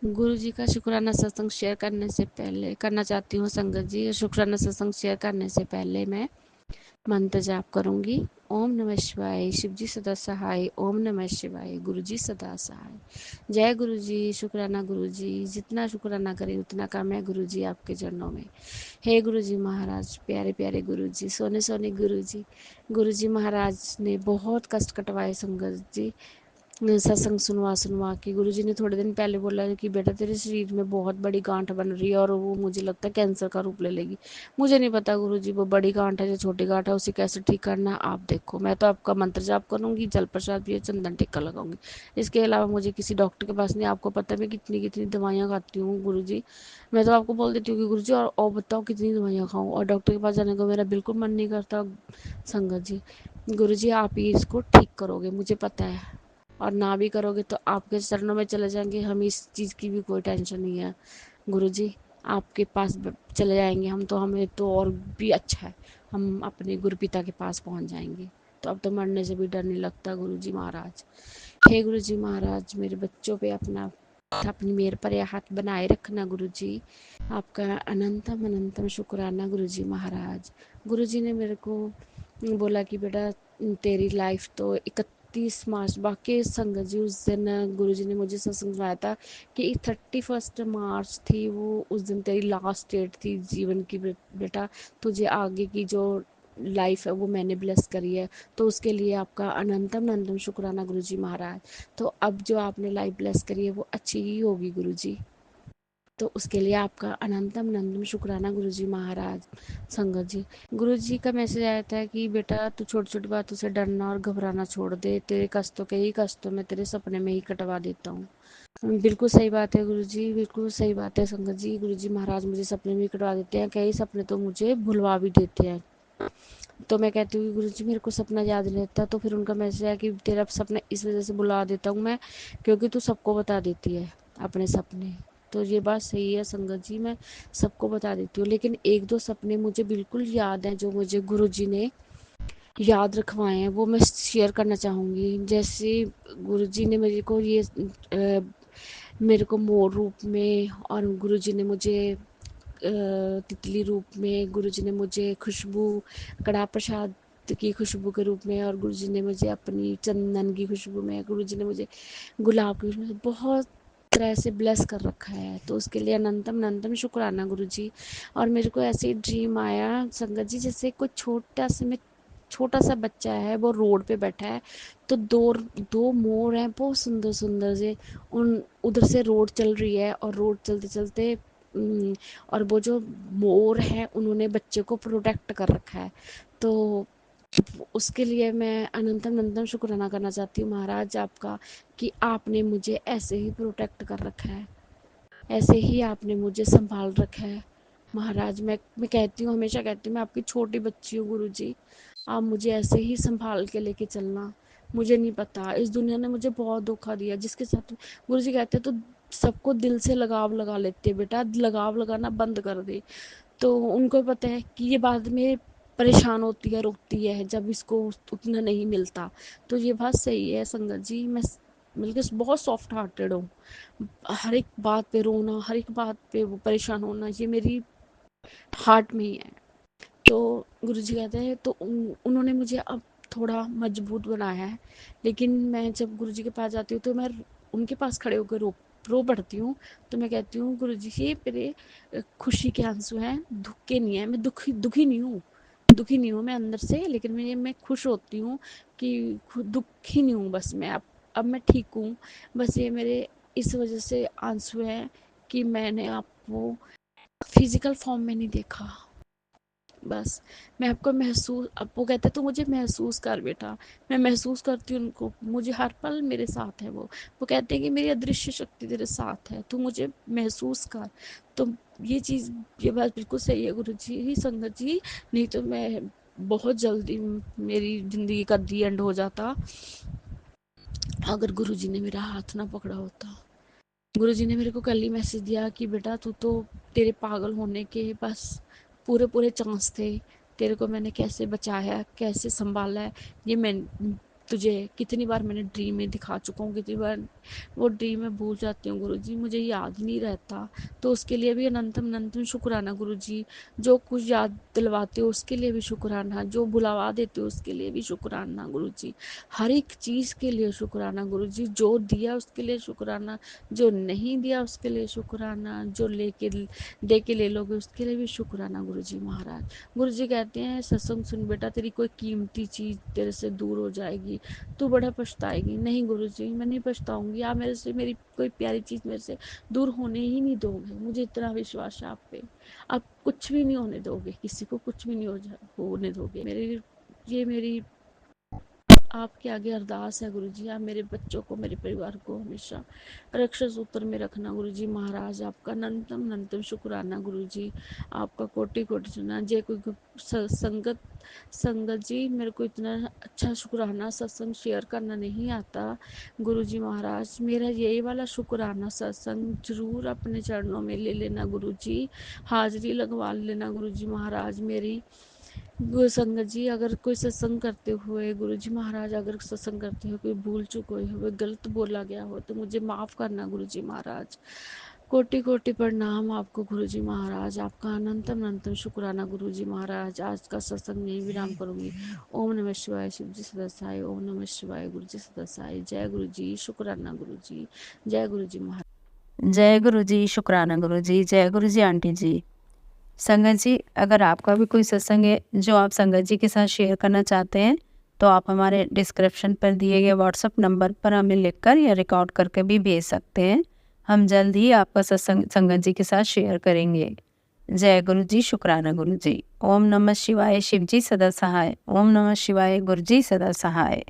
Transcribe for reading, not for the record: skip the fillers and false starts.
गुरु जी का शुक्राना सत्संग शेयर करने से पहले करना चाहती हूँ संगत जी। शुक्राना सत्संग शेयर करने से पहले मैं मंत्र जाप करूंगी। ओम नमः शिवाय, शिव जी सदा सहाय। ओम नमः शिवाय, गुरु जी सदा सहाय। जय गुरु जी। शुक्राना गुरु जी, जितना शुक्राना करें उतना कम है गुरु जी आपके चरणों में। हे गुरु जी महाराज, प्यारे प्यारे गुरु जी, सोने सोने गुरु जी। गुरु जी महाराज ने बहुत कष्ट कटवाए संगत जी, सत्संग सुनवा सुनवा के। गुरुजी ने थोड़े दिन पहले बोला कि बेटा तेरे शरीर में बहुत बड़ी गांठ बन रही है और वो मुझे लगता है कैंसर का रूप ले लेगी। मुझे नहीं पता गुरुजी वो बड़ी गांठ है या छोटी गांठ है, उसे कैसे ठीक करना है आप देखो। मैं तो आपका मंत्र जाप करूंगी, जल प्रसाद भी, चंदन टिक्का लगाऊंगी। इसके अलावा मुझे किसी डॉक्टर के पास नहीं। आपको पता है मैं कितनी कितनी दवाइयाँ खाती हूँ गुरुजी। मैं तो आपको बोल देती हूँ कि गुरुजी और बताओ कितनी दवाइयाँ खाऊं, और डॉक्टर के पास जाने को मेरा बिल्कुल मन नहीं करता संगत जी। गुरुजी आप ही इसको ठीक करोगे मुझे पता है, और ना भी करोगे तो आपके चरणों में चले जाएंगे हम। इस चीज़ की भी कोई टेंशन नहीं है गुरुजी, आपके पास चले जाएंगे हम तो हमें तो और भी अच्छा है, हम अपने गुरु पिता के पास पहुंच जाएंगे। तो अब तो मरने से भी डर नहीं लगता गुरुजी महाराज। हे गुरुजी महाराज, मेरे बच्चों पे अपनी मेहर पर हाथ बनाए रखना गुरुजी। आपका अनंतम अनंतम शुक्राना गुरुजी महाराज। गुरुजी ने मेरे को बोला कि बेटा तेरी लाइफ तो 31 मार्च, बाकी संगत जी उस दिन गुरुजी ने मुझे सत्संग सुनाया था कि 31 मार्च थी वो, उस दिन तेरी लास्ट डेट थी जीवन की बेटा। तुझे आगे की जो लाइफ है वो मैंने ब्लेस करी है, तो उसके लिए आपका अनंतम अनंतम शुक्राना गुरुजी महाराज। तो अब जो आपने लाइफ ब्लेस करी है वो अच्छी ही होगी गुरुजी, तो उसके लिए आपका अनंतम अनंतम शुक्राना गुरुजी महाराज। संगत जी, गुरुजी का मैसेज आया था कि बेटा तू छोटी छोटी बातों से डरना और घबराना छोड़ दे, तेरे कष्टों के ही कष्टों में तेरे सपने में ही कटवा देता हूँ। बिल्कुल सही बात है गुरुजी, बिल्कुल सही बात है संगत जी। गुरुजी महाराज मुझे सपने में ही कटवा देते हैं, कई सपने तो मुझे भुलवा भी देते हैं। तो मैं कहती हूँ गुरुजी मेरे को सपना याद नहीं रहता, तो फिर उनका मैसेज है कि तेरा सपना इस वजह से बुला देता हूँ मैं, क्योंकि तू सबको बता देती है अपने सपने। तो ये बात सही है संगत जी, मैं सबको बता देती हूँ, लेकिन एक दो सपने मुझे बिल्कुल याद हैं जो मुझे गुरुजी ने याद रखवाए हैं, वो मैं शेयर करना चाहूँगी। जैसे गुरुजी ने मेरे को मोर रूप में, और गुरुजी ने मुझे तितली रूप में, गुरुजी ने मुझे खुशबू, कड़ा प्रसाद की खुशबू के रूप में, और गुरुजी ने मुझे अपनी चंदन की खुशबू में, गुरुजी ने मुझे गुलाब की खुशबू में बहुत तरह से ब्लेस कर रखा है। तो उसके लिए अनंतम अनंतम शुक्राना गुरुजी। और मेरे को ऐसे ही ड्रीम आया संगत जी, जैसे कोई छोटा सा बच्चा है वो रोड पे बैठा है, तो दो दो मोर हैं बहुत सुंदर सुंदर से, उन उधर से रोड चल रही है, और रोड चलते चलते और वो जो मोर है उन्होंने बच्चे को प्रोटेक्ट कर रखा है। तो उसके लिए मैं अनंतम अनंतम शुक्राना करना चाहती हूँ महाराज आपका, कि आपने मुझे ऐसे ही प्रोटेक्ट कर रखा है, ऐसे ही आपने मुझे संभाल रखा है महाराज। मैं कहती हूँ, हमेशा कहती हूँ मैं आपकी छोटी बच्ची हूँ गुरु जी, आप मुझे ऐसे ही संभाल के लेके चलना। मुझे नहीं पता, इस दुनिया ने मुझे बहुत धोखा दिया, जिसके साथ गुरु जी कहते हैं तो सबको दिल से लगाव लगा लेते हैं, बेटा लगाव लगाना बंद कर दे। तो उनको पता है कि ये बाद में परेशान होती है, रोकती है जब इसको उतना नहीं मिलता। तो ये बात सही है संगत जी, मैं मिलकर बहुत सॉफ्ट हार्टेड हूँ। हर एक बात पे रोना, हर एक बात पे वो परेशान होना, ये मेरी हार्ट में ही है। तो गुरुजी कहते हैं तो उन्होंने मुझे अब थोड़ा मजबूत बनाया है। लेकिन मैं जब गुरुजी के पास जाती हूँ तो मैं उनके पास खड़े होकर रो पड़ती हूँ। तो मैं कहती हूँ गुरुजी ये मेरे खुशी के आंसू हैं, दुख के नहीं है। मैं दुखी नहीं हूँ, दुखी नहीं हूँ मैं अंदर से, लेकिन मैं खुश होती हूँ कि दुखी नहीं हूँ। बस मैं अब मैं ठीक हूँ। बस ये मेरे इस वजह से आंसू हैं कि मैंने आपको फिजिकल फॉर्म में नहीं देखा। बस मैं आपको महसूस, अब वो कहते तो मुझे महसूस कर बेटा। मैं महसूस करती हूँ उनको, मुझे हर पल मेरे साथ है वो कहते हैं कि मेरी अदृश्य शक्ति तेरे साथ है, तू मुझे महसूस कर। तो ये चीज़, ये बात बिल्कुल सही है गुरु जी संगत जी। नहीं तो मैं बहुत जल्दी मेरी ज़िंदगी का दी एंड हो जाता अगर गुरु जी ने मेरा हाथ ना पकड़ा होता। गुरुजी ने मेरे को कल ही मैसेज दिया कि बेटा तू तो, तेरे पागल होने के बस पूरे पूरे चांस थे, तेरे को मैंने कैसे बचाया, कैसे संभाला है, ये मैं तुझे कितनी बार मैंने ड्रीम में दिखा चुका हूँ, कितनी बार वो ड्रीम मैं भूल जाती हूँ गुरु जी, मुझे याद नहीं रहता, तो उसके लिए भी अनंतम अनंतम शुक्राना गुरु जी। जो कुछ याद दिलवाते हो उसके लिए भी शुक्राना, जो भुलावा देते हो उसके लिए भी शुक्राना गुरु जी। हर एक चीज़ के लिए शुक्राना गुरु जी, जो दिया उसके लिए शुक्राना, जो नहीं दिया उसके लिए शुक्राना, जो लेके दे के ले लोगे उसके लिए भी शुक्राना गुरु जी महाराज। गुरु जी कहते हैं सत्संग सुन बेटा, तेरी कोई कीमती चीज़ तेरे से दूर हो जाएगी, तू बड़ा पछताएगी। नहीं गुरु जी, मैं नहीं पछताऊंगी, आप मेरे से मेरी कोई प्यारी चीज़ मेरे से दूर होने ही नहीं दोगे, मुझे इतना विश्वास है आप पे। आप कुछ भी नहीं होने दोगे, किसी को कुछ भी नहीं होने दोगे। मेरी आपके आगे अरदास है गुरु जी, आप मेरे बच्चों को, मेरे परिवार को हमेशा रक्षा सूत्र में रखना गुरु जी महाराज। आपका अनंतम अनंतम शुक्राना गुरु जी, आपका कोटि कोटि सुना। जे कोई संगत जी, मेरे को इतना अच्छा शुक्राना सत्संग शेयर करना नहीं आता गुरु जी महाराज। मेरा यही वाला शुक्राना सत्संग जरूर अपने चरणों में ले लेना गुरु जी, हाजिरी लगवा लेना गुरु जी महाराज मेरी। गुरु संगत जी, अगर कोई सत्संग करते हुए गुरु जी महाराज, अगर सत्संग करते हुए कोई भूल चूक हुई, गलत बोला गया हो तो मुझे माफ़ करना गुरु जी महाराज। कोटि कोटि प्रणाम आपको गुरु जी महाराज, आपका अनंतम अनंतम शुक्राना गुरु जी महाराज। आज का सत्संग नहीं विराम करूंगी। ओम नमः शिवाय, शिव जी सदासाई। ओम नमः शिवाय, गुरु जी सदासाई। जय गुरु जी, शुक्राना गुरु जी, जय गुरु जी महाराज। जय गुरु जी, शुक्राना गुरु जी, जय गुरु जी आंटी जी। संगत जी, अगर आपका भी कोई सत्संग है जो आप संगत जी के साथ शेयर करना चाहते हैं तो आप हमारे डिस्क्रिप्शन पर दिए गए व्हाट्सएप नंबर पर हमें लिखकर या रिकॉर्ड करके भी भेज सकते हैं। हम जल्द ही आपका सत्संग संगत जी के साथ शेयर करेंगे। जय गुरु जी, शुक्राना गुरु जी। ओम नमः शिवाय, शिव जी सदा सहाय। ओम नमः शिवाय, गुरु जी सदा सहाय।